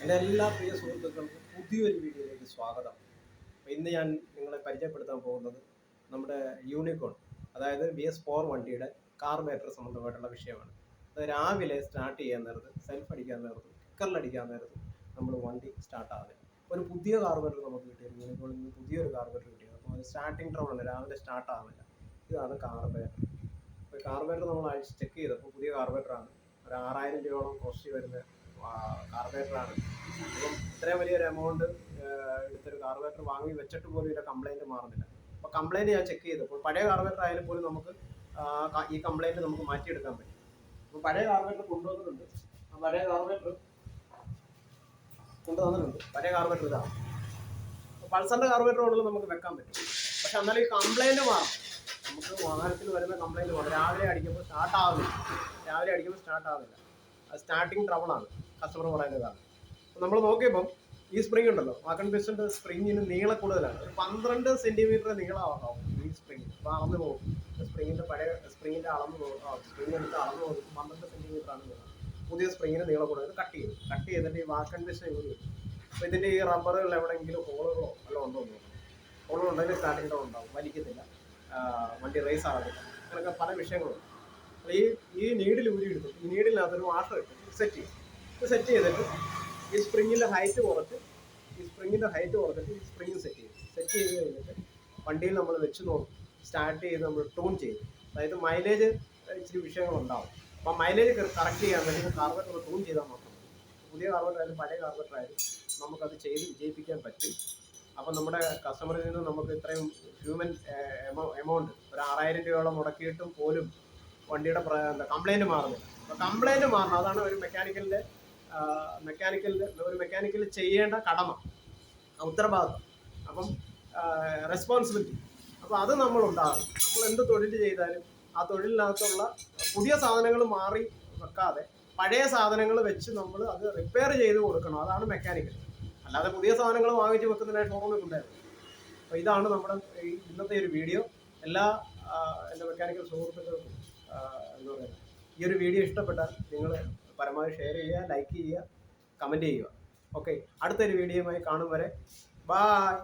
എൻ്റെ എല്ലാ പ്രിയ സുഹൃത്തുക്കൾക്കും പുതിയൊരു വീഡിയോയിലേക്ക് സ്വാഗതം. അപ്പോൾ ഇന്ന് ഞാൻ നിങ്ങളെ പരിചയപ്പെടുത്താൻ പോകുന്നത് നമ്മുടെ യൂണിക്കോൺ, അതായത് BS4 വണ്ടിയുടെ കാർബേറ്റർ സംബന്ധമായിട്ടുള്ള വിഷയമാണ്. അത് രാവിലെ സ്റ്റാർട്ട് ചെയ്യാൻ നേരത്ത്, സെൽഫ് അടിക്കാൻ നേരത്തും കിക്കറിലടിക്കാൻ നേരത്തും നമ്മൾ വണ്ടി സ്റ്റാർട്ടാകുന്നില്ല. ഒരു പുതിയ കാർബേറ്റർ നമുക്ക് കിട്ടിയത്, യൂണിക്കോണിൽ നിന്ന് പുതിയൊരു കാർബേറ്റർ കിട്ടിയത്. അപ്പോൾ അത് സ്റ്റാർട്ടിങ് ട്രബിൾ ഉണ്ട്, രാവിലെ സ്റ്റാർട്ടാകുന്നില്ല. ഇതാണ് കാർബേറ്റർ. അപ്പോൾ കാർബേറ്റർ നമ്മൾ അഴിച്ച് ചെക്ക് ചെയ്തപ്പോൾ പുതിയ കാർബേറ്ററാണ്. ഒരു 6000 രൂപയോളം കോസ്റ്റ് വരുന്ന കാർബേറ്ററാണ്. അപ്പം ഇത്രയും വലിയൊരു എമൗണ്ട് എടുത്തൊരു കാർബേറ്റർ വാങ്ങി വെച്ചിട്ട് പോലും ഇതിൻ്റെ കംപ്ലൈൻറ്റ് മാറുന്നില്ല. അപ്പോൾ കംപ്ലൈൻറ്റ് ഞാൻ ചെക്ക് ചെയ്തപ്പോൾ പഴയ കാർബേറ്റർ ആയാലും പോലും നമുക്ക് ഈ കംപ്ലൈൻറ്റ് നമുക്ക് മാറ്റിയെടുക്കാൻ പറ്റും. അപ്പോൾ പഴയ കാർബേറ്റർ കൊണ്ടുവന്നിട്ടുണ്ട്. പഴയ കാർബേറ്റർ പഴയ കാർബേറ്റർ ഇതാണ്. അപ്പോൾ പൾസറിൻ്റെ കാർബേറ്റർ ആണെങ്കിലും നമുക്ക് വെക്കാൻ പറ്റും. പക്ഷെ എന്നാലും ഈ കംപ്ലൈൻറ്റ് മാറും. നമുക്ക് വാഹനത്തിൽ വരുന്ന കംപ്ലൈൻറ്റ് മാറും. രാവിലെ അടിക്കുമ്പോൾ സ്റ്റാർട്ടാകുന്നില്ല. അത് സ്റ്റാർട്ടിങ് ട്രബിളാണ് കസ്റ്റമർ പറയുന്നതാണ്. നമ്മൾ നോക്കിയപ്പം ഈ സ്പ്രിംഗ് ഉണ്ടല്ലോ, വാക്കൺ പിസ്റ്റൻ്റെ സ്പ്രിങ്ങിന് നീളം കൂടുതലാണ്. ഒരു 12 സെൻറ്റിമീറ്റർ നീളമാവും ഈ സ്പ്രിങ്. അപ്പോൾ അളന്ന് പോകും, സ്പ്രിങ്ങിൻ്റെ അളന്ന് പോകും. സ്പ്രിങ് എടുത്ത് അളന്ന് പോകും. 12 സെൻറ്റിമീറ്ററാണ് നീളം. പുതിയ സ്പ്രിങ്ങിന് നീളം കൂടുതൽ കട്ട് ചെയ്തിട്ട് ഈ വാക്കൺ പിസ്റ്റൻ യൂസ് ചെയ്യും. അപ്പോൾ ഇതിൻ്റെ ഈ റബ്ബറുകളിൽ എവിടെയെങ്കിലും ഹോളുകളോ വല്ലതും ഉണ്ടോ എന്ന് നോക്കണം. ഹോളുകളുണ്ടെങ്കിൽ സ്റ്റാർട്ടിംഗ് ട്രബിൾ ഉണ്ടാവും, വലിക്കത്തില്ല, വണ്ടി റേസ് ആകത്തില്ല, അങ്ങനെയൊക്കെ പല വിഷയങ്ങളുണ്ട്. അപ്പോൾ ഈ നീഡിൽ എടുത്തു, ഈ നീഡിനകത്തൊരു വാഷർ ഇട്ട് സെറ്റ് ചെയ്തിട്ട് ഈ സ്പ്രിങ്ങിൻ്റെ ഹൈറ്റ് കുറച്ചിട്ട് ഈ സ്പ്രിങ് സെറ്റ് ചെയ്ത് കഴിഞ്ഞിട്ട് വണ്ടിയിൽ നമ്മൾ വെച്ച് നോക്കും. സ്റ്റാർട്ട് ചെയ്ത് നമ്മൾ ട്യൂൺ ചെയ്യും. അതായത് മൈലേജ് ഇച്ചിരി വിഷയങ്ങളുണ്ടാവും. അപ്പോൾ മൈലേജ് കറക്റ്റ് ചെയ്യാൻ വേണ്ടി കാർബേറ്റർ ട്യൂൺ ചെയ്താൽ മാത്രം മതി. പുതിയ കാർബേറ്റർ ആയാലും പഴയ കാർബേറ്റർ ആയാലും നമുക്കത് ചെയ്ത് വിജയിപ്പിക്കാൻ പറ്റും. അപ്പം നമ്മുടെ കസ്റ്റമറിൽ നിന്ന് നമുക്ക് ഇത്രയും ഹ്യൂമൻ എമൗണ്ട് ഒരു 6000 രൂപയോളം മുടക്കിയിട്ടും പോലും വണ്ടിയുടെ കംപ്ലൈൻറ്റ് മാറുന്നില്ല. അപ്പോൾ കംപ്ലൈൻറ്റ് മാറണം, അതാണ് ഒരു മെക്കാനിക്കൽ ചെയ്യേണ്ട കടമ, ഉത്തരവാദിത്വം. അപ്പം റെസ്പോൺസിബിലിറ്റി. അപ്പോൾ അത് നമ്മളുണ്ടാകും. നമ്മൾ എന്ത് തൊഴിൽ ചെയ്താലും ആ തൊഴിലിനകത്തുള്ള പുതിയ സാധനങ്ങൾ മാറി വെക്കാതെ പഴയ സാധനങ്ങൾ വെച്ച് നമ്മൾ അത് റിപ്പയർ ചെയ്ത് കൊടുക്കണം. അതാണ് മെക്കാനിക്കൽ. അല്ലാതെ പുതിയ സാധനങ്ങൾ വാങ്ങിച്ച് വെക്കുന്നതിനായിട്ട് ഷോറൂമിൽ കൊണ്ടുവരണം. അപ്പോൾ ഇതാണ് നമ്മുടെ ഇന്നത്തെ ഒരു വീഡിയോ. എല്ലാ എൻ്റെ മെക്കാനിക്കൽ സുഹൃത്തുക്കൾക്കും എന്താ പറയുക, ഈ ഒരു വീഡിയോ ഇഷ്ടപ്പെട്ടാൽ നിങ്ങൾ പരമാവധി ഷെയർ ചെയ്യുക, ലൈക്ക് ചെയ്യുക, കമൻറ്റ് ചെയ്യുക. ഓക്കെ, അടുത്തൊരു വീഡിയോയുമായി കാണും വരെ ബായ്.